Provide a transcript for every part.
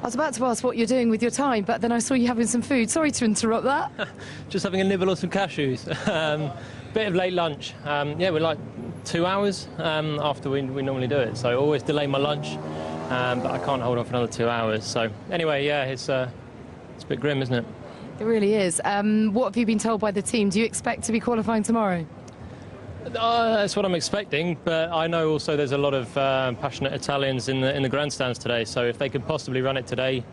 I was about to ask what you're doing with your time, but then I saw you having some food. Sorry to interrupt that. Just having a nibble on some cashews. Bit of late lunch. Yeah, we're like 2 hours after we normally do it, so I always delay my lunch, but I can't hold on for another 2 hours. So anyway, yeah, it's a bit grim, isn't it? It really is. What have you been told by the team? Do you expect to be qualifying tomorrow? That's what I'm expecting, but I know also there's a lot of passionate Italians in the grandstands today, so if they could possibly run it today,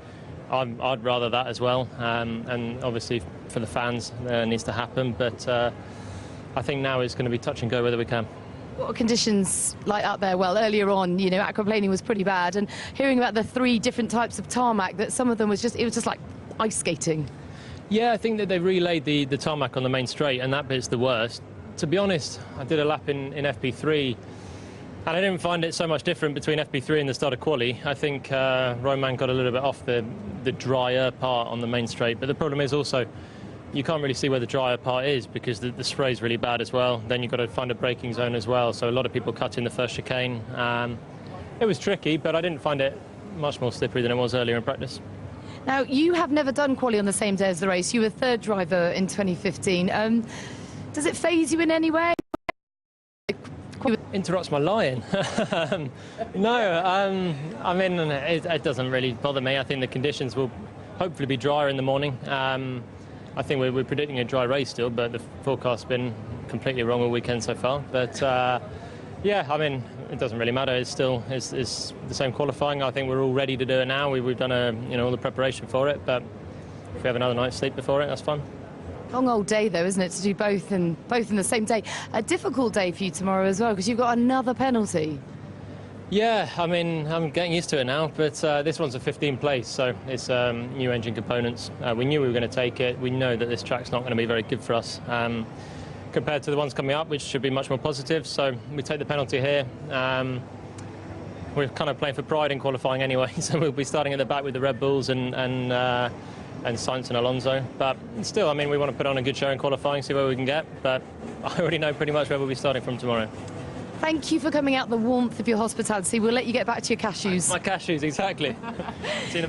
I'd rather that as well. And obviously for the fans, it needs to happen, but I think now it's going to be touch and go whether we can. What are conditions like out there? Well, earlier on, you know, aquaplaning was pretty bad, and hearing about the 3 different types of tarmac, that some of them was just like ice skating. Yeah, I think that they relayed the tarmac on the main straight, and that bit's the worst. To be honest, I did a lap in FP3, and I didn't find it so much different between FP3 and the start of Qualy. I think Roman got a little bit off the drier part on the main straight, but the problem is also you can't really see where the drier part is because the spray is really bad as well. Then you've got to find a braking zone as well, so a lot of people cut in the first chicane. It was tricky, but I didn't find it much more slippery than it was earlier in practice. Now, you have never done Qualy on the same day as the race. You were 3rd driver in 2015. Does it faze you in any way? Interrupts my lying. No, I mean, it doesn't really bother me. I think the conditions will hopefully be drier in the morning. I think we're predicting a dry race still, but the forecast's been completely wrong all weekend so far. But yeah, I mean, it doesn't really matter. It's still it's the same qualifying. I think we're all ready to do it now. We've done all the preparation for it, but if we have another night's sleep before it, that's fun. Long old day, though, isn't it, to do both in the same day? A difficult day for you tomorrow as well, because you've got another penalty. Yeah, I mean, I'm getting used to it now, but this one's a 15th place, so it's new engine components. We knew we were going to take it. We know that this track's not going to be very good for us compared to the ones coming up, which should be much more positive. So we take the penalty here. We're kind of playing for pride in qualifying anyway, so we'll be starting at the back with the Red Bulls and Sainz and Alonso. But still, I mean, we want to put on a good show in qualifying, see where we can get. But I already know pretty much where we'll be starting from tomorrow. Thank you for coming out the warmth of your hospitality. We'll let you get back to your cashews. My cashews, exactly. See you in a